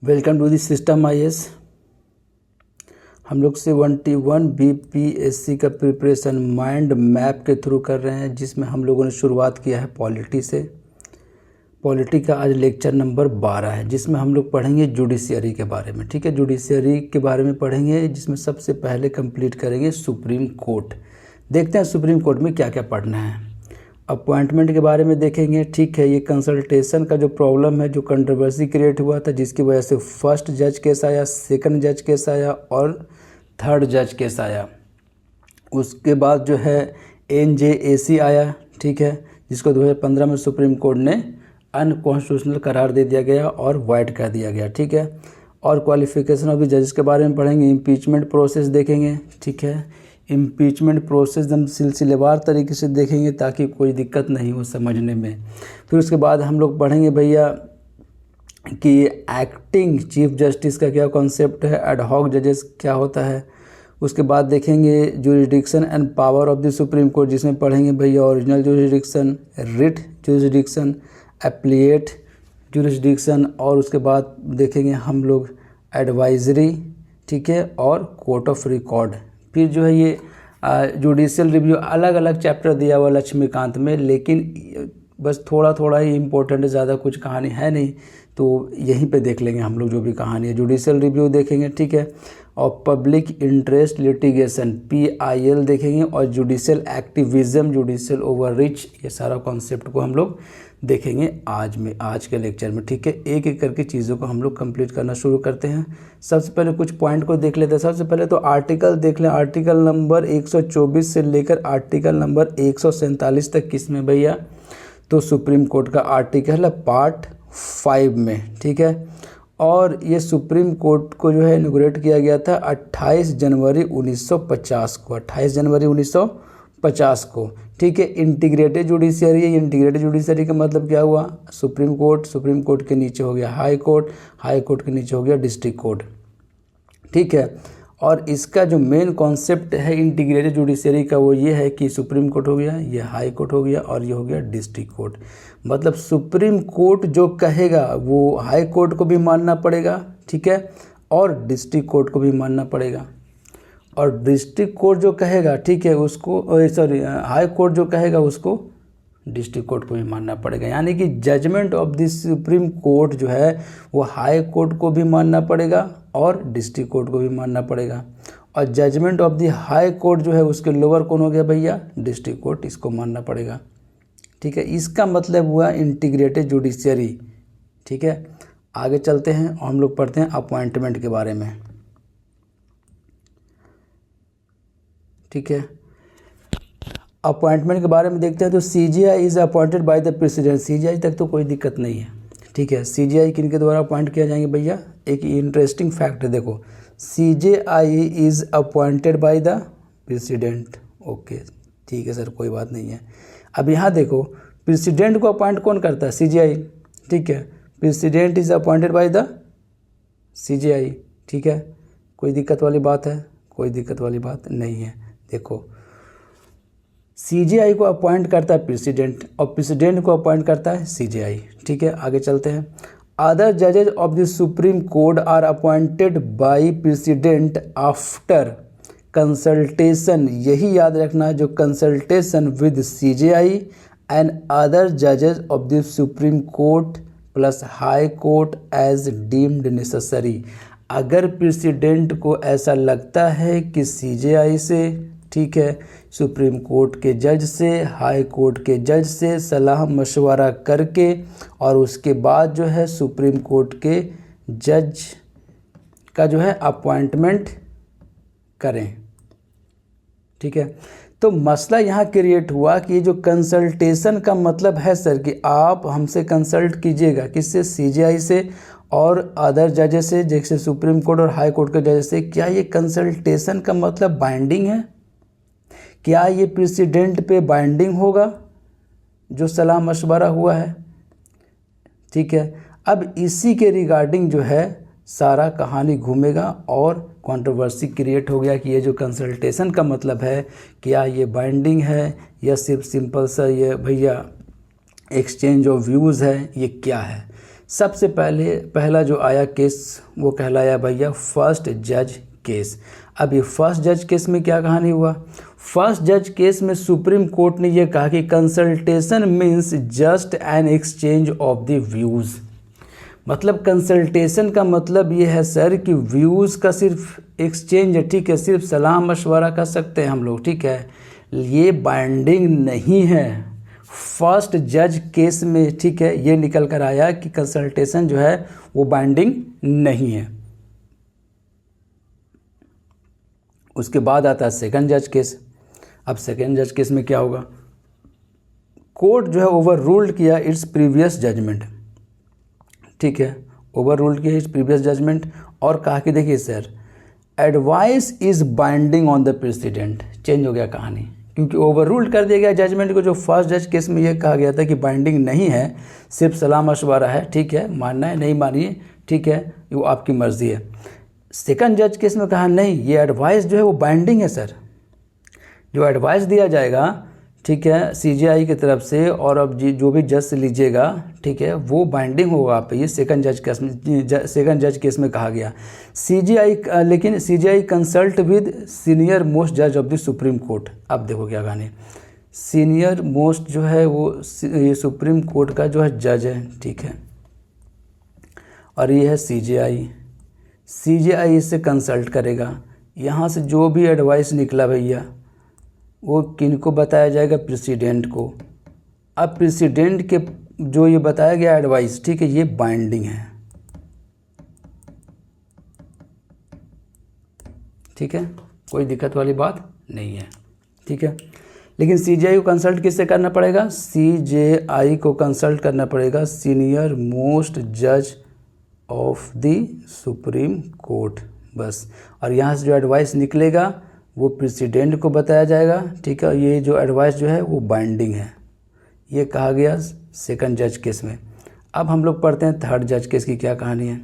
Welcome to the system IAS. हम लोग 71 BPSC का प्रिपरेशन माइंड मैप के थ्रू कर रहे हैं, जिसमें हम लोगों ने शुरुआत किया है पॉलिटी से। पॉलिटी का आज लेक्चर नंबर 12 है, जिसमें हम लोग पढ़ेंगे जुडिशियरी के बारे में। ठीक है, जुडिशियरी के बारे में पढ़ेंगे, जिसमें सबसे पहले कंप्लीट करेंगे सुप्रीम कोर्ट। देखते हैं सुप्रीम कोर्ट में क्या क्या पढ़ना है। अपॉइंटमेंट के बारे में देखेंगे। ठीक है, ये कंसल्टेशन का जो प्रॉब्लम है, जो कंट्रोवर्सी क्रिएट हुआ था, जिसकी वजह से फर्स्ट जज केस आया, सेकंड जज केस आया और थर्ड जज केस आया। उसके बाद जो है NJAC आया। ठीक है, जिसको 2015 में सुप्रीम कोर्ट ने अनकॉन्स्टिट्यूशनल करार दे दिया गया और वाइड कर दिया गया। ठीक है, और क्वालिफिकेशन ऑफ द जजेस के बारे में पढ़ेंगे। इम्पीचमेंट प्रोसेस देखेंगे। ठीक है, इम्पीचमेंट प्रोसेस हम सिलसिलेवार तरीके से देखेंगे ताकि कोई दिक्कत नहीं हो समझने में। फिर उसके बाद हम लोग पढ़ेंगे भैया कि एक्टिंग चीफ जस्टिस का क्या कॉन्सेप्ट है, एडहॉक जजेस क्या होता है। उसके बाद देखेंगे jurisdiction and power of the supreme court, जिसमें पढ़ेंगे भैया original jurisdiction, writ jurisdiction, appellate jurisdiction, और उसके बाद देखेंगे हम लोग एडवाइजरी। ठीक है, और कोर्ट ऑफ रिकॉर्ड। फिर जो है ये जुडिशियल रिव्यू अलग अलग चैप्टर दिया हुआ लक्ष्मीकांत में, लेकिन बस थोड़ा थोड़ा ही इम्पोर्टेंट है, ज़्यादा कुछ कहानी है नहीं, तो यहीं पे देख लेंगे हम लोग जो भी कहानी है। जुडिशियल रिव्यू देखेंगे। ठीक है, और पब्लिक इंटरेस्ट लिटिगेशन PIL देखेंगे, और जुडिशियल एक्टिविज़म, जुडिशियल ओवररीच, ये सारा कॉन्सेप्ट को हम लोग देखेंगे आज के लेक्चर में। ठीक है, एक एक करके चीज़ों को हम लोग कंप्लीट करना शुरू करते हैं। सबसे पहले कुछ पॉइंट को देख लेते हैं। सबसे पहले तो आर्टिकल देख लें। आर्टिकल नंबर 124 से लेकर आर्टिकल नंबर 147 तक किसमें भैया, तो सुप्रीम कोर्ट का आर्टिकल है पार्ट 5 में। ठीक है, और ये सुप्रीम कोर्ट को जो है इनॉग्रेट किया गया था 28 जनवरी 1950 को। 28 जनवरी 1950 को। ठीक है, इंटीग्रेटेड जुडिशियरी है। इंटीग्रेटेड जुडिशियरी का मतलब क्या हुआ, सुप्रीम कोर्ट के नीचे हो गया हाई कोर्ट के नीचे हो गया डिस्ट्रिक्ट कोर्ट। ठीक है, और इसका जो मेन कॉन्सेप्ट है इंटीग्रेटेड जुडिशियरी का, वो ये है कि सुप्रीम कोर्ट हो गया, ये हाई कोर्ट हो गया, और ये हो गया डिस्ट्रिक्ट कोर्ट। मतलब सुप्रीम कोर्ट जो कहेगा वो हाई कोर्ट को भी मानना पड़ेगा। ठीक है, और डिस्ट्रिक्ट कोर्ट को भी मानना पड़ेगा, और डिस्ट्रिक्ट कोर्ट जो कहेगा, ठीक है, उसको हाई कोर्ट जो कहेगा उसको डिस्ट्रिक्ट कोर्ट को भी मानना पड़ेगा। यानी कि judgment of the supreme Court जो है वो हाई कोर्ट को भी मानना पड़ेगा और डिस्ट्रिक्ट कोर्ट को भी मानना पड़ेगा, और judgment of the High Court जो है उसके लोअर कौन हो गया भैया, डिस्ट्रिक्ट कोर्ट, इसको मानना पड़ेगा। ठीक है, इसका मतलब हुआ इंटीग्रेटेड जुडिशियरी। ठीक है, आगे चलते हैं और हम लोग पढ़ते हैं अपॉइंटमेंट के बारे में। ठीक है, अपॉइंटमेंट के बारे में देखते हैं तो CJI is appointed by the president. CJI तक तो कोई दिक्कत नहीं है। ठीक है, CJI किन के द्वारा अपॉइंट किया जाएंगे भैया, एक इंटरेस्टिंग फैक्ट है, देखो CJI is appointed by the president. Okay, ठीक है सर, कोई बात नहीं है। अब यहाँ देखो, प्रेसिडेंट को अपॉइंट कौन करता है, CJI। ठीक है, president is appointed by the CJI। ठीक है, कोई दिक्कत वाली बात है, कोई दिक्कत वाली बात नहीं है। देखो, CJI को अपॉइंट करता है प्रेसिडेंट, और प्रेसिडेंट को अपॉइंट करता है CJI। ठीक है, आगे चलते हैं। अदर जजेज of the supreme court are appointed by president after consultation, यही याद रखना है, जो consultation with CJI and other जजेज of the supreme court plus high court as deemed necessary. अगर प्रेसिडेंट को ऐसा लगता है कि CJI से, ठीक है, सुप्रीम कोर्ट के जज से, हाई कोर्ट के जज से सलाह मशवरा करके, और उसके बाद जो है सुप्रीम कोर्ट के जज का जो है अपॉइंटमेंट करें। ठीक है, तो मसला यहाँ क्रिएट हुआ कि जो कंसल्टेशन का मतलब है सर कि आप हमसे कंसल्ट कीजिएगा, किससे, CJI से और अदर जजेस से, जैसे सुप्रीम कोर्ट और हाई कोर्ट के जजेस से। क्या ये कंसल्टेशन का मतलब बाइंडिंग है? क्या ये प्रेसिडेंट पे बाइंडिंग होगा जो सलाह मशवरा हुआ है? ठीक है, अब इसी के रिगार्डिंग जो है सारा कहानी घूमेगा, और कंट्रोवर्सी क्रिएट हो गया कि ये जो कंसल्टेशन का मतलब है, क्या ये बाइंडिंग है या सिर्फ सिंपल सा ये भैया एक्सचेंज ऑफ व्यूज़ है, ये क्या है। सबसे पहला जो आया केस वो कहलाया भैया फर्स्ट जज केस। अब ये फर्स्ट जज केस में क्या कहानी हुआ? फर्स्ट जज केस में सुप्रीम कोर्ट ने ये कहा कि consultation means just an exchange of the views. मतलब कंसल्टेशन का मतलब ये है सर कि व्यूज़ का सिर्फ एक्सचेंज है, ठीक है, सिर्फ सलाह मशवरा कर सकते हैं हम लोग, ठीक है, ये बाइंडिंग नहीं है। फर्स्ट जज केस में, ठीक है, ये निकल कर आया कि कंसल्टेशन जो है वो बाइंडिंग नहीं है। उसके बाद आता है सेकंड जज केस। अब सेकंड जज केस में क्या होगा? कोर्ट जो है ओवर रूल्ड किया इट्स प्रीवियस जजमेंट, ठीक है, ओवर रूल्ड किया इट्स प्रीवियस जजमेंट और कहा कि देखिए sir advice is binding on the president. Change हो गया कहानी, क्योंकि ओवर रूल्ड कर दिया गया जजमेंट को। जो फर्स्ट जज केस में ये कहा गया था कि बाइंडिंग नहीं है, सिर्फ सलाह मशवरा है, ठीक है, मानना है नहीं मानिए, ठीक है, वो आपकी मर्जी है। सेकंड जज केस में कहा नहीं, ये एडवाइस जो है वो बाइंडिंग है सर। जो एडवाइस दिया जाएगा, ठीक है, सीजेआई की तरफ से और अब जो भी जज से लीजिएगा, ठीक है, वो बाइंडिंग होगा आप पे। ये सेकंड जज केस में कहा गया। लेकिन CJI consult with senior most जज ऑफ द सुप्रीम कोर्ट। अब देखो क्या कहानी, सीनियर मोस्ट जो है वो ये सुप्रीम कोर्ट का जो है जज है, ठीक है, और ये है सीजेआई। सीजेआई इससे कंसल्ट करेगा। यहाँ से जो भी एडवाइस निकला भैया वो किनको बताया जाएगा? प्रेसिडेंट को। अब प्रेसिडेंट के जो ये बताया गया एडवाइस, ठीक है, ये बाइंडिंग है, ठीक है, कोई दिक्कत वाली बात नहीं है, ठीक है। लेकिन सीजेआई को कंसल्ट किससे करना पड़ेगा? सीजेआई को कंसल्ट करना पड़ेगा सीनियर मोस्ट जज ऑफ द सुप्रीम कोर्ट, बस। और यहाँ से जो एडवाइस निकलेगा वो प्रेसिडेंट को बताया जाएगा, ठीक है। ये जो एडवाइस जो है वो बाइंडिंग है, ये कहा गया सेकंड जज केस में। अब हम लोग पढ़ते हैं थर्ड जज केस की क्या कहानी है।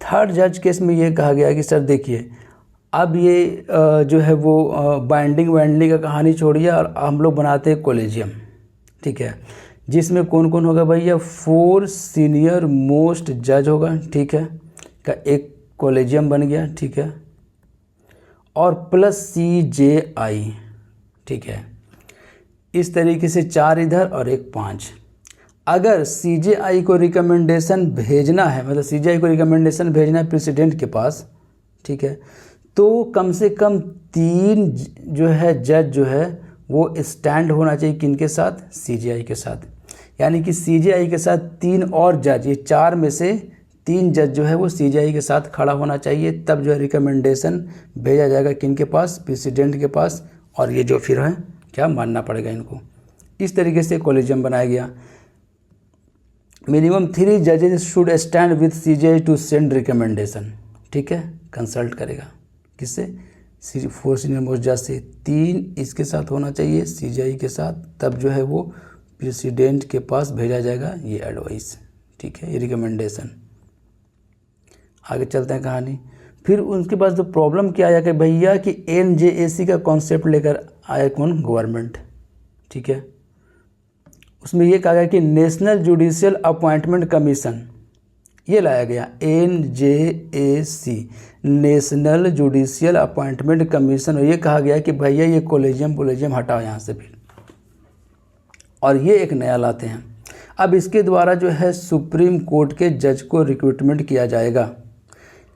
थर्ड जज केस में ये कहा गया कि सर देखिए अब ये जो है वो बाइंडिंग का कहानी छोड़िए और हम लोग बनाते हैं कोलेजियम, ठीक है, जिसमें कौन कौन होगा भैया? 4 सीनियर मोस्ट जज होगा, ठीक है, का एक कोलेजियम बन गया, ठीक है, और प्लस सीजेआई, ठीक है, इस तरीके से 4 इधर और एक 5। अगर सीजेआई को रिकमेंडेशन भेजना है, मतलब सीजेआई को रिकमेंडेशन भेजना है प्रेसिडेंट के पास, ठीक है, तो कम से कम 3 जो है जज जो है वो स्टैंड होना चाहिए किनके साथ? सीजेआई के साथ। यानी कि सीजेआई के साथ 3 और जज, ये 4 में से 3 जज जो है वो सीजेआई के साथ खड़ा होना चाहिए, तब जो है रिकमेंडेशन भेजा जाएगा किनके पास? प्रेसिडेंट के पास। और ये जो फिर है क्या मानना पड़ेगा इनको। इस तरीके से कॉलेजियम बनाया गया। मिनिमम 3 जजेस should stand with CJI to send recommendation, ठीक है, कंसल्ट करेगा किससे? 4 सीनियर मोस्ट जज से। 3 इसके साथ होना चाहिए सीजेआई के साथ, तब जो है वो प्रेसिडेंट के पास भेजा जाएगा ये एडवाइस, ठीक है, ये रिकमेंडेशन। आगे चलते हैं कहानी। फिर उनके पास जो प्रॉब्लम क्या आया कि भैया कि एनजेएसी का कॉन्सेप्ट लेकर आया कौन? गवर्नमेंट, ठीक है। उसमें ये कहा गया कि नेशनल जुडिशियल अपॉइंटमेंट कमीशन, ये लाया गया NJAC, national judicial appointment commission. और ये कहा गया कि भैया ये कोलेजियम हटाओ यहाँ से भी, और ये एक नया लाते हैं। अब इसके द्वारा जो है सुप्रीम कोर्ट के जज को रिक्रूटमेंट किया जाएगा।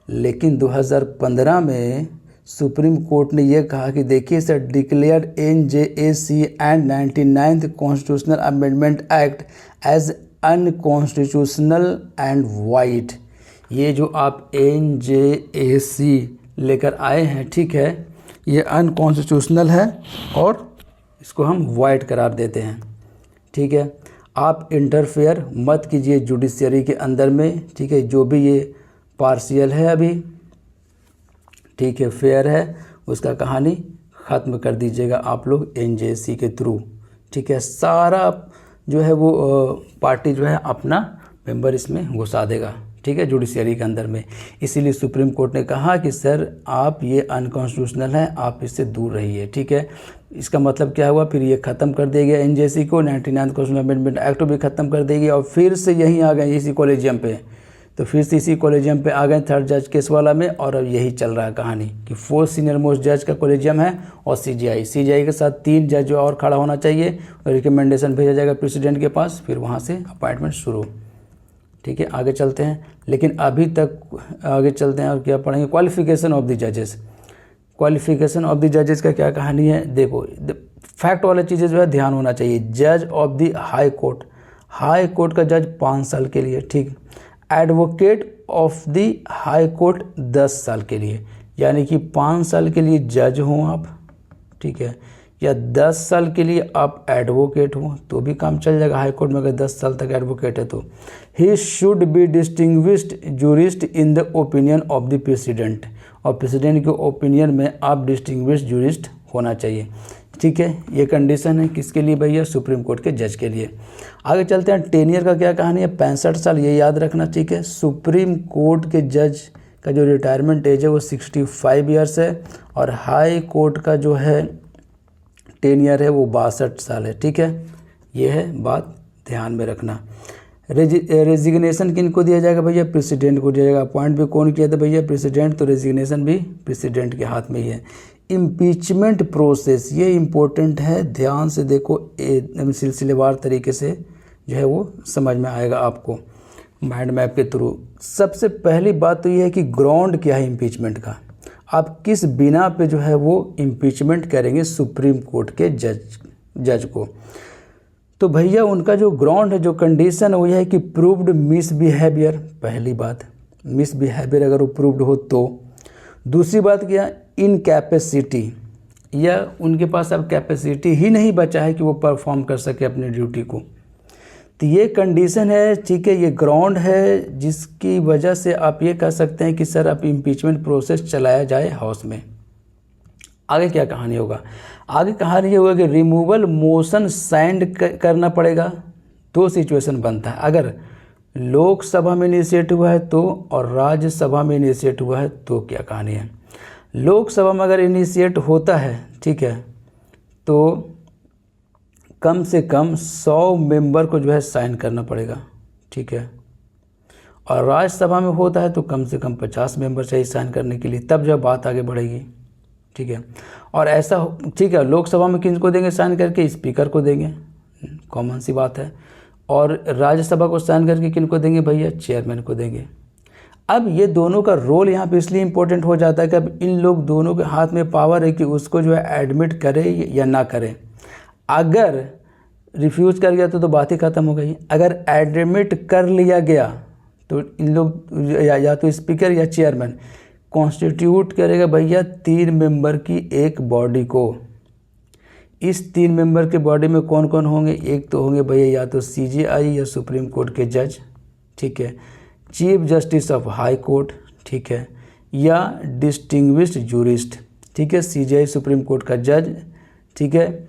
लेकिन 2015 में सुप्रीम कोर्ट ने यह कहा कि देखिए sir, declared NJAC and 99th constitutional amendment act as unconstitutional and void. ये जो आप एनजेएसी लेकर आए हैं, ठीक है, ये अनकॉन्स्टिट्यूशनल है और इसको हम वाइड करार देते हैं, ठीक है। आप इंटरफेयर मत कीजिए जुडिशरी के अंदर में, ठीक है, जो भी ये पार्शियल है अभी, ठीक है, फेयर है, उसका कहानी ख़त्म कर दीजिएगा आप लोग एनजेएसी के थ्रू, ठीक है। सारा जो है वो पार्टी जो है अपना मेंबर इसमें घुसा देगा, ठीक है, जुडिशरी के अंदर में। इसीलिए सुप्रीम कोर्ट ने कहा कि सर आप ये अनकॉन्स्टिट्यूशनल है, आप इससे दूर रहिए। ठीक है, इसका मतलब क्या हुआ, फिर ये ख़त्म कर दिया गया एनजेसी को, 99 कॉन्स्टिट्यूशनल अमेंडमेंट एक्ट भी ख़त्म कर देगी और फिर से यहीं आ गए इसी कॉलेजियम पे। तो फिर से इसी कॉलेजियम पे आ गए थर्ड जज केस वाला में, और अब यही चल रहा है कहानी कि 4 सीनियर मोस्ट जज का कॉलेजियम है और सीजीआई के साथ 3 जज और खड़ा होना चाहिए और रिकमेंडेशन भेजा जाएगा प्रेसिडेंट के पास, फिर वहाँ से अपॉइंटमेंट शुरू। ठीक है, आगे चलते हैं। लेकिन अभी तक आगे चलते हैं और क्या पढ़ेंगे, क्वालिफिकेशन ऑफ द जजेस। क्वालिफिकेशन ऑफ द जजेस का क्या कहानी है, देखो फैक्ट वाली चीज़ें जो है ध्यान होना चाहिए। जज of the High court, high court का जज 5 साल के लिए। ठीक, advocate of the High court 10 साल के लिए, यानी कि 5 साल के लिए जज हों आप, ठीक है, या 10 साल के लिए आप एडवोकेट हो तो भी काम चल जाएगा हाई कोर्ट में, अगर 10 साल तक एडवोकेट है तो। He should be distinguished jurist in the opinion of the president, और प्रेसिडेंट के ओपिनियन में आप डिस्टिंग्विश्ड जूरिस्ट होना चाहिए। ठीक है, ये कंडीशन है किसके लिए भैया, सुप्रीम कोर्ट के जज के लिए। आगे चलते हैं, टेनियर का क्या कहानी है, 65 साल, ये याद रखना। ठीक है, सुप्रीम कोर्ट के जज का जो रिटायरमेंट एज है वो 65 ईयर्स है, और हाई कोर्ट का जो है टेनियर है वो 62 साल है। ठीक है, ये है बात ध्यान में रखना। रेजिग्नेशन किन को दिया जाएगा भैया, प्रेसिडेंट को दिया जाएगा। अपॉइंट भी कौन किया था भैया, प्रेसिडेंट, तो रेजिग्नेशन भी प्रेसिडेंट के हाथ में ही है। इम्पीचमेंट प्रोसेस, ये इम्पोर्टेंट है, ध्यान से देखो, सिलसिलेवार तरीके से जो है वो समझ में आएगा आपको माइंड मैप के थ्रू। सबसे पहली बात तो ये है कि ग्राउंड क्या है इम्पीचमेंट का, आप किस बिना पे जो है वो इम्पीचमेंट करेंगे सुप्रीम कोर्ट के जज को। तो भैया उनका जो ग्राउंड है, जो कंडीशन है वो यह है कि प्रूव्ड मिसबिहेवियर, पहली बात मिसबिहेवियर अगर वो प्रूव्ड हो तो। दूसरी बात क्या, इनकैपेसिटी, या उनके पास अब कैपेसिटी ही नहीं बचा है कि वो परफॉर्म कर सके अपनी ड्यूटी को। तो ये कंडीशन है, ठीक है, ये ग्राउंड है जिसकी वजह से आप ये कह सकते हैं कि सर अब इम्पीचमेंट प्रोसेस चलाया जाए हाउस में। आगे क्या कहानी होगा, आगे कहानी ये होगा कि रिमूवल मोशन साइंड करना पड़ेगा। 2 सिचुएशन बनता है, अगर लोकसभा में इनिशिएट हुआ है तो, और राज्यसभा में इनिशिएट हुआ है तो क्या कहानी है। लोकसभा में अगर इनिशिएट होता है, ठीक है, तो कम से कम 100 मेंबर को जो है साइन करना पड़ेगा। ठीक है, और राज्यसभा में होता है तो कम से कम 50 मेंबर चाहिए साइन करने के लिए, तब जब बात आगे बढ़ेगी। ठीक है, और ऐसा, ठीक है, लोकसभा में किनको देंगे साइन करके, स्पीकर को देंगे, कॉमन सी बात है, और राज्यसभा को साइन करके किनको देंगे भैया, चेयरमैन को देंगे। अब ये दोनों का रोल यहाँ पे इसलिए इम्पोर्टेंट हो जाता है कि अब इन लोग दोनों के हाथ में पावर है कि उसको जो है एडमिट करे या ना करे। अगर रिफ्यूज़ कर गया तो बात ही ख़त्म हो गई। अगर एडमिट कर लिया गया तो इन लोग या तो स्पीकर या चेयरमैन कॉन्स्टिट्यूट करेगा भैया 3 मेंबर की एक बॉडी को। इस 3 मेंबर के बॉडी में कौन कौन होंगे, एक तो होंगे भैया या तो सीजीआई या सुप्रीम कोर्ट के जज, ठीक है, chief justice of high court, ठीक है, या डिस्टिंग्विश्ड जूरिस्ट, ठीक है, सीजीआई सुप्रीम कोर्ट का जज, ठीक है,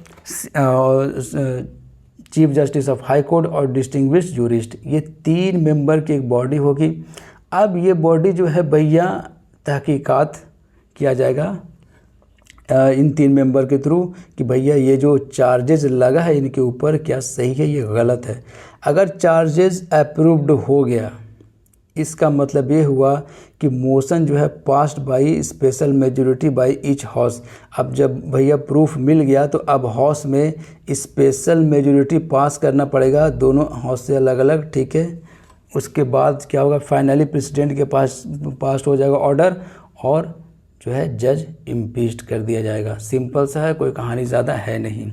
chief justice of high court और डिस्टिंग्विश्ड जूरिस्ट, ये 3 मेंबर की एक बॉडी होगी। अब ये बॉडी जो है भैया तहकीकात किया जाएगा इन 3 मेंबर के थ्रू कि भैया ये जो चार्जेस लगा है इनके ऊपर क्या सही है, ये गलत है। अगर चार्जेस अप्रूव्ड हो गया, इसका मतलब ये हुआ कि मोशन जो है passed by special majority by each house. अब जब भैया प्रूफ मिल गया तो अब हाउस में स्पेशल मेजॉरिटी पास करना पड़ेगा, दोनों हाउस से अलग अलग, ठीक है। उसके बाद क्या होगा, फाइनली प्रेसिडेंट के पास हो जाएगा ऑर्डर और जो है जज इम्पीच्ड कर दिया जाएगा। सिंपल सा है, कोई कहानी ज़्यादा है नहीं,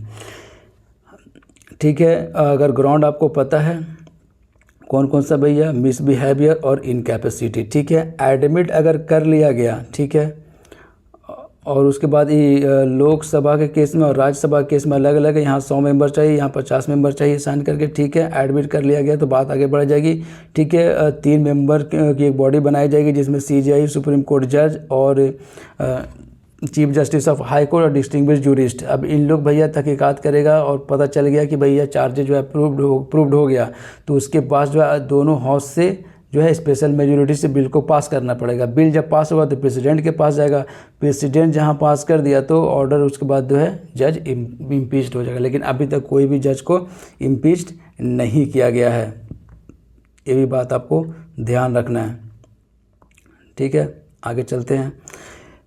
ठीक है। अगर ग्राउंड आपको पता है कौन कौन सा भैया, मिसबिहेवियर और इनकैपेसिटी, ठीक है। एडमिट अगर कर लिया गया, ठीक है, और उसके बाद ये लोकसभा के केस में और राज्यसभा के केस में अलग अलग है। यहाँ 100 मेंबर चाहिए, यहाँ 50 मेंबर चाहिए साइन करके, ठीक है। एडमिट कर लिया गया तो बात आगे बढ़ जाएगी, ठीक है। 3 मेंबर की एक बॉडी बनाई जाएगी जिसमें सीजीआई सुप्रीम कोर्ट जज और chief justice of high court और डिस्टिंग्विश्ड जूरिस्ट। अब इन लोग भैया तहकीकात करेगा और पता चल गया कि भैया चार्जेज जो है प्रूव्ड हो गया तो उसके पास जो है दोनों हाउस से जो है स्पेशल मेजोरिटी से बिल को पास करना पड़ेगा। बिल जब पास होगा तो प्रेसिडेंट के पास जाएगा, प्रेसिडेंट जहां पास कर दिया तो ऑर्डर उसके बाद जो है जज इम्पीच्ड हो जाएगा। लेकिन अभी तक कोई भी जज को इम्पीच्ड नहीं किया गया है, ये भी बात आपको ध्यान रखना है, ठीक है। आगे चलते हैं।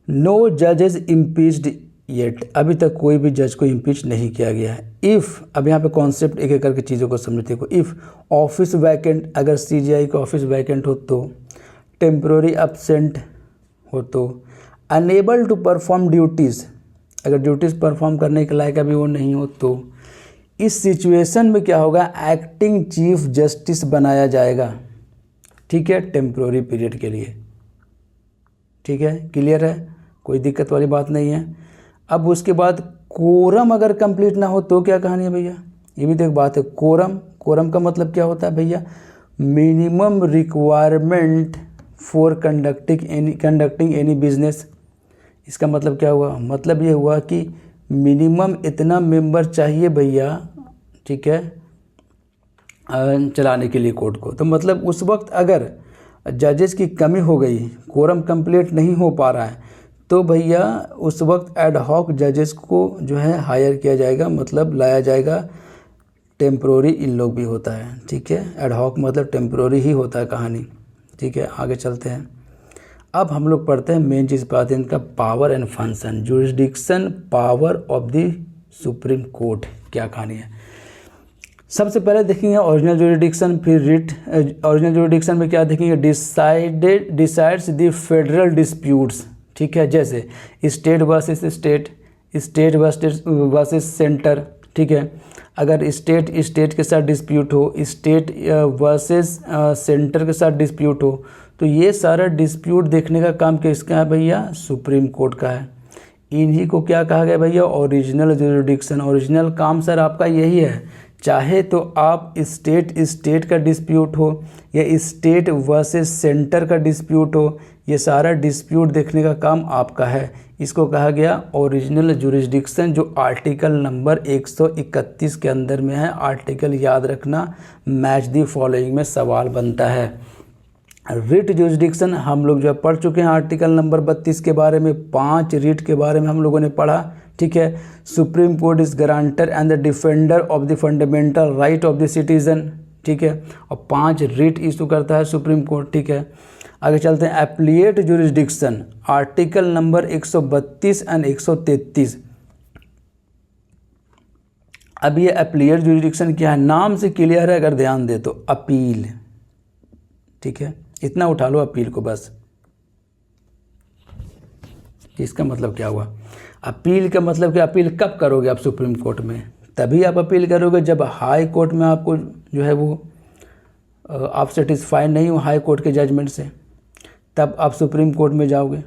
नो जज इज इम्पीच्ड येट, अभी तक कोई भी जज को इम्पीच नहीं किया गया है। इफ़, अब यहाँ पे कॉन्सेप्ट एक एक करके चीज़ों को समझते हो। इफ़ ऑफिस वैकेंट, अगर सीजीआई का ऑफिस वैकेंट हो तो, टेम्प्रोरी एब्सेंट हो तो, अनेबल टू परफॉर्म ड्यूटीज़, अगर ड्यूटीज़ परफॉर्म करने के लायक अभी वो नहीं हो तो, इस सिचुएशन में क्या होगा, एक्टिंग चीफ जस्टिस बनाया जाएगा, ठीक है, टेम्प्रोरी पीरियड के लिए, ठीक है, क्लियर है, कोई दिक्कत वाली बात नहीं है। अब उसके बाद कोरम अगर कंप्लीट ना हो तो क्या कहानी है भैया, ये भी तो एक बात है। कोरम का मतलब क्या होता है भैया, minimum requirement for conducting any business. इसका मतलब क्या हुआ, मतलब ये हुआ कि मिनिमम इतना मेंबर चाहिए भैया, ठीक है, चलाने के लिए कोर्ट को। तो मतलब उस वक्त अगर जजेस की कमी हो गई, कोरम कंप्लीट नहीं हो पा रहा है, तो भैया उस वक्त एड हॉक जजेस को जो है हायर किया जाएगा, मतलब लाया जाएगा। टेम्प्रोरी इन लोग भी होता है, ठीक है, एड हॉक मतलब टेम्प्रोरी ही होता है कहानी, ठीक है। आगे चलते हैं। अब हम लोग पढ़ते हैं मेन चीज़ पे आते हैं, इनका power and function, jurisdiction power of the supreme court, क्या कहानी है। सबसे पहले देखेंगे ओरिजिनल जुरिस्डिक्शन, फिर रिट। ओरिजिनल जुरिस्डिक्शन में क्या देखेंगे, डिसाइड्स द फेडरल डिस्प्यूट्स, ठीक है, जैसे state versus state, state versus centre, ठीक है। अगर स्टेट के साथ डिस्प्यूट हो, स्टेट वर्सेस सेंटर के साथ डिस्प्यूट हो, तो ये सारा डिस्प्यूट देखने का काम किसका है भैया, सुप्रीम कोर्ट का है। इन्हीं को क्या कहा गया भैया, ओरिजिनल जुरिस्डिक्शन। ओरिजिनल काम सर आपका यही है, चाहे तो आप स्टेट का डिस्प्यूट हो या स्टेट वर्सेस सेंटर का डिस्प्यूट हो, ये सारा डिस्प्यूट देखने का काम आपका है। इसको कहा गया ओरिजिनल जुरिस्डिक्शन, जो आर्टिकल नंबर 131 के अंदर में है। आर्टिकल याद रखना, मैच दी फॉलोइंग में सवाल बनता है। रिट जुरिस्डिक्शन हम लोग जो है पढ़ चुके हैं, आर्टिकल नंबर 32 के बारे में, 5 रिट के बारे में हम लोगों ने पढ़ा, ठीक है। Supreme court is guarantor and the defender of the fundamental right of the citizen, ठीक है, और 5 रिट इशू करता है सुप्रीम कोर्ट, ठीक है। आगे चलते हैं। एप्लीएट जुरिस्डिक्शन, आर्टिकल नंबर 132 एंड 133। अब ये एप्लीएट जुरिस्डिक्शन क्या है, नाम से क्लियर है, अगर ध्यान दे तो अपील, ठीक है, इतना उठा लो अपील को बस। इसका मतलब क्या हुआ, अपील का मतलब कि अपील कब करोगे आप सुप्रीम कोर्ट में, तभी आप अपील करोगे जब हाई कोर्ट में आपको जो है वो आप सेटिस्फाई नहीं हो हाई कोर्ट के जजमेंट से, तब आप सुप्रीम कोर्ट में जाओगे।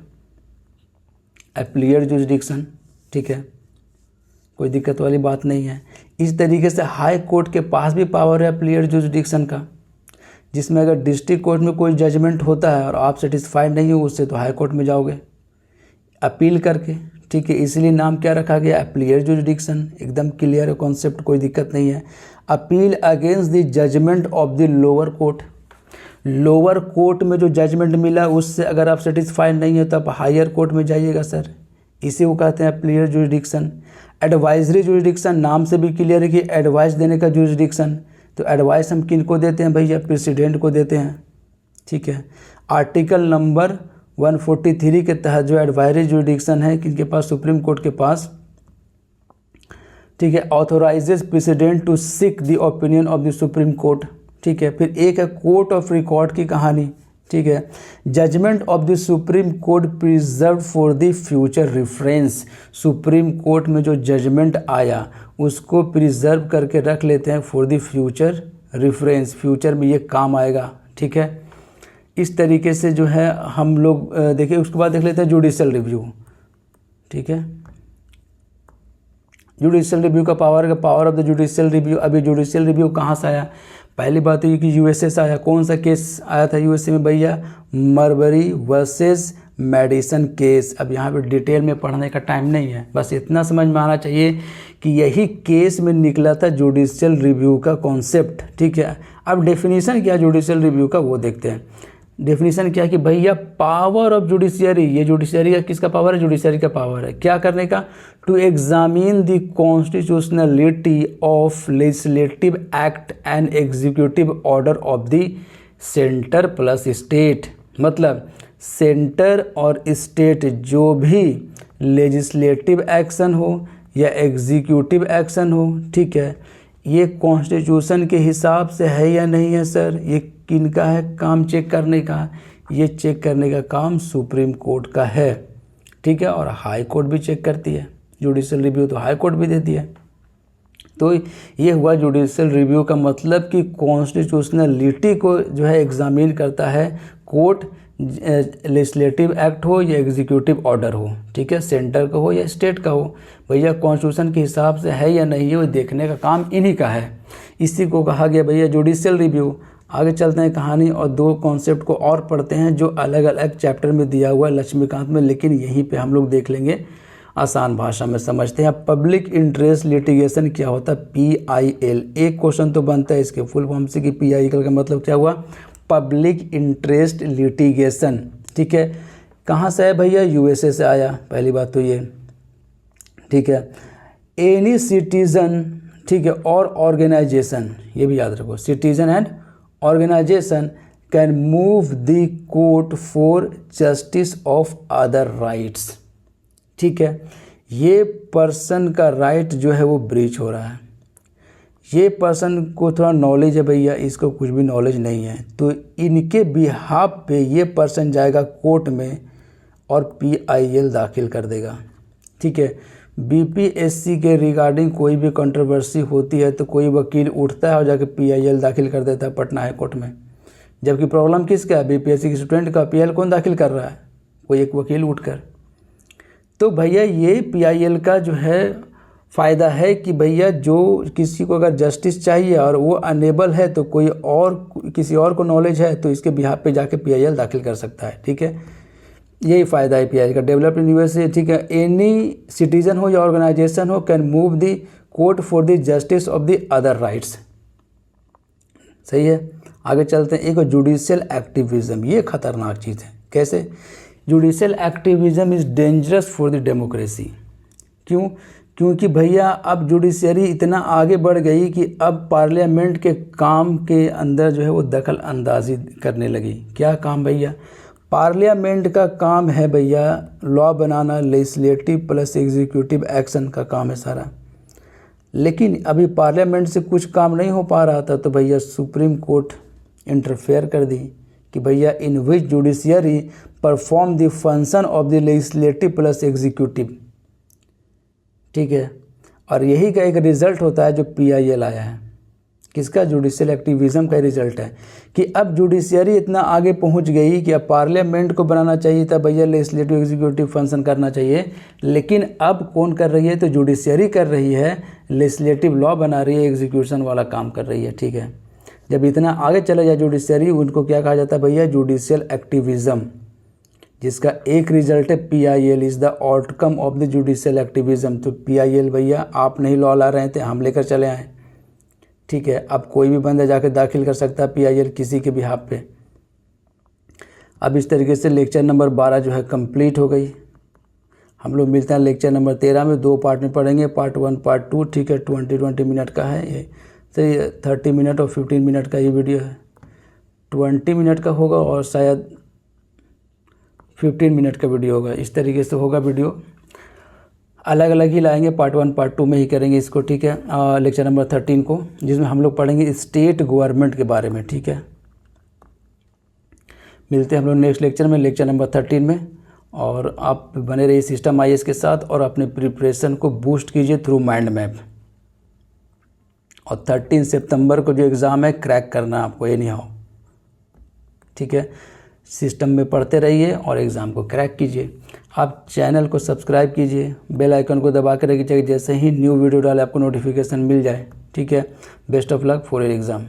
एप्लीएट जुरिस्डिक्शन, ठीक है, कोई दिक्कत वाली बात नहीं है। इस तरीके से हाई कोर्ट के पास भी पावर है एप्लीएट जुरिस्डिक्शन का, जिसमें अगर डिस्ट्रिक्ट कोर्ट में कोई जजमेंट होता है और आप सेटिस्फाइड नहीं हो उससे, तो हाई कोर्ट में जाओगे अपील करके, ठीक है। इसलिए नाम क्या रखा गया, एप्लीएट जुरिस्डिक्शन। एकदम क्लियर है कॉन्सेप्ट, कोई दिक्कत नहीं है। Appeal against the judgment of the lower court, lower court में जो जजमेंट मिला उससे अगर आप सेटिस्फाइड नहीं हो तो आप हायर कोर्ट में जाइएगा सर, इसी को कहते हैं एप्लीएट जुरिस्डिक्शन। एडवाइजरी जुरिस्डिक्शन, नाम से भी क्लियर है कि एडवाइस देने का जुरिस्डिक्शन, तो एडवाइस हम किन को देते हैं भैया, प्रेसिडेंट को देते हैं, ठीक है। आर्टिकल नंबर 143 के तहत जो एडवाइजरी जुरिस्डिक्शन है किनके पास, सुप्रीम कोर्ट के पास, ठीक है। Authorises president to seek the opinion of the supreme Court, ठीक है। फिर एक है कोर्ट ऑफ रिकॉर्ड की कहानी, ठीक है। Judgment of the supreme Court preserve for the future reference, Supreme Court में जो जजमेंट आया उसको प्रिजर्व करके रख लेते हैं for the future reference, future में ये काम आएगा, ठीक है। इस तरीके से जो है हम लोग देखिए। उसके बाद देख लेते हैं जुडिशियल रिव्यू, ठीक है। जुडिशियल रिव्यू का power of the judicial review. अभी जुडिशियल रिव्यू कहाँ से आया, पहली बात तो ये कि यूएसए से आया। कौन सा केस आया था यूएसए में भैया, मरबरी वर्सेस मेडिसन केस। अब यहाँ पे डिटेल में पढ़ने का टाइम नहीं है, बस इतना समझ में आना चाहिए कि यही केस में निकला था जुडिशियल रिव्यू का कॉन्सेप्ट, ठीक है। अब डेफिनेशन क्या है जुडिशियल रिव्यू का वो देखते हैं। डेफिनेशन क्या है कि भैया पावर ऑफ जुडिशियरी, ये जुडिशियरी का किसका पावर है? जुडिशियरी का पावर है क्या करने का? To examine the constitutionality of legislative act and executive order of the centre plus state. मतलब सेंटर और स्टेट जो भी लेजिस्लेटिव एक्शन हो या एग्जीक्यूटिव एक्शन हो, ठीक है, ये कॉन्स्टिट्यूशन के हिसाब से है या नहीं है सर, ये किनका है काम चेक करने का? ये चेक करने का काम सुप्रीम कोर्ट का है, ठीक है, और हाई कोर्ट भी चेक करती है। जुडिशियल रिव्यू तो हाई कोर्ट भी देती है। तो ये हुआ जुडिशियल रिव्यू का मतलब कि कॉन्स्टिट्यूशनलिटी को जो है एग्जामिन करता है कोर्ट, लेजिस्लेटिव एक्ट हो या एग्जीक्यूटिव ऑर्डर हो, ठीक है, सेंटर का हो या स्टेट का हो, भैया कॉन्स्टिट्यूशन के हिसाब से है या नहीं है वो देखने का काम इन्हीं का है। इसी को कहा गया भैया जुडिशियल रिव्यू। आगे चलते हैं कहानी और दो कॉन्सेप्ट को और पढ़ते हैं जो अलग अलग चैप्टर में दिया हुआ है लक्ष्मीकांत में, लेकिन यहीं पे हम लोग देख लेंगे, आसान भाषा में समझते हैं। पब्लिक इंटरेस्ट लिटिगेशन क्या होता है? PIL। एक क्वेश्चन तो बनता है इसके फुल फॉर्म से कि PIL का मतलब क्या हुआ? पब्लिक इंटरेस्ट लिटिगेशन, ठीक है। कहाँ से है भैया? USA से आया, पहली बात तो ये, ठीक है। एनी सिटीजन, ठीक है, और ऑर्गेनाइजेशन, ये भी याद रखो, citizen and organisation can move the court for justice of other rights, ठीक है। ये पर्सन का राइट जो है वो ब्रीच हो रहा है, ये पर्सन को थोड़ा नॉलेज है भैया, इसको कुछ भी नॉलेज नहीं है, तो इनके बिहाफ पे ये पर्सन जाएगा कोर्ट में और PIL दाखिल कर देगा, ठीक है। BPSC के रिगार्डिंग कोई भी कंट्रोवर्सी होती है तो कोई वकील उठता है और जाके PIL दाखिल कर देता है पटना हाई कोर्ट में, जबकि प्रॉब्लम किसका है? BPSC के स्टूडेंट का। PIL कौन दाखिल कर रहा है? कोई एक वकील उठकर। तो भैया ये PIL का जो है फ़ायदा है कि भैया जो किसी को अगर जस्टिस चाहिए और वो अनेबल है तो कोई और किसी और को नॉलेज है तो इसके बिहाफ पे जाके PIL दाखिल कर सकता है, ठीक है। यही फ़ायदा है PIL का। डेवलप्ड इन USA, ठीक है। एनी सिटीजन हो या ऑर्गेनाइजेशन हो can move the court for the justice of the other rights, सही है। आगे चलते हैं। एक जुडिशियल एक्टिविज्म, ये खतरनाक चीज़ है। कैसे? Judicial activism is dangerous for the democracy. क्यों? क्योंकि भैया अब जुडिशरी इतना आगे बढ़ गई कि अब पार्लियामेंट के काम के अंदर जो है वो दखल अंदाजी करने लगी। क्या काम भैया? पार्लियामेंट का काम है भैया लॉ बनाना, लेजिस्लेटिव प्लस एग्जीक्यूटिव एक्शन का काम है सारा। लेकिन अभी पार्लियामेंट से कुछ काम नहीं हो पा रहा था तो भैया सुप्रीम कोर्ट इंटरफेयर कर दी कि भैया in which judiciary perform the function of the legislative plus executive, ठीक है। और यही का एक रिज़ल्ट होता है जो PIL आया है। किसका? जुडिशियल एक्टिविज्म का रिज़ल्ट है कि अब जुडिशियरी इतना आगे पहुंच गई कि अब पार्लियामेंट को बनाना चाहिए था भैया लेजिस्लेटिव एग्जीक्यूटिव फंक्शन करना चाहिए, लेकिन अब कौन कर रही है? तो जुडिशियरी कर रही है, लेजिस्लेटिव लॉ बना रही है, एग्जीक्यूशन वाला काम कर रही है, ठीक है। जब इतना आगे चला जाए जुडिशियरी, उनको क्या कहा जाता है भैया? जुडिशियल एक्टिविज्म, जिसका एक रिजल्ट है PIL is the outcome of the judicial activism. तो PIL भैया आप नहीं लॉ ला रहे थे, हम लेकर चले आए, ठीक है। अब कोई भी बंदा जाकर दाखिल कर सकता है PIL किसी के बिहाफ पे। अब इस तरीके से लेक्चर नंबर 12 जो है कंप्लीट हो गई। हम लोग मिलते हैं लेक्चर नंबर 13 में। 2 पार्ट में पढ़ेंगे, पार्ट 1 पार्ट 2, ठीक है। 20 मिनट का है ये, तो 30 मिनट और 15 मिनट का ये वीडियो है। 20 मिनट का होगा और शायद 15 मिनट का वीडियो होगा, इस तरीके से होगा वीडियो। अलग अलग ही लाएंगे, पार्ट 1 पार्ट 2 में ही करेंगे इसको, ठीक है। लेक्चर नंबर 13 को, जिसमें हम लोग पढ़ेंगे स्टेट गवर्नमेंट के बारे में, ठीक है। मिलते हैं हम लोग नेक्स्ट लेक्चर में, लेक्चर नंबर 13 में। और आप बने रहिए सिस्टम IAS के साथ और अपने प्रिपरेशन को बूस्ट कीजिए थ्रू माइंड मैप। और 13 सितंबर को जो एग्ज़ाम है क्रैक करना आपको, ये नहीं हो, ठीक है। सिस्टम में पढ़ते रहिए और एग्ज़ाम को क्रैक कीजिए। आप चैनल को सब्सक्राइब कीजिए, बेल आइकन को दबा कर रखिए, जैसे ही न्यू वीडियो डाले आपको नोटिफिकेशन मिल जाए, ठीक है। Best of luck for your exam.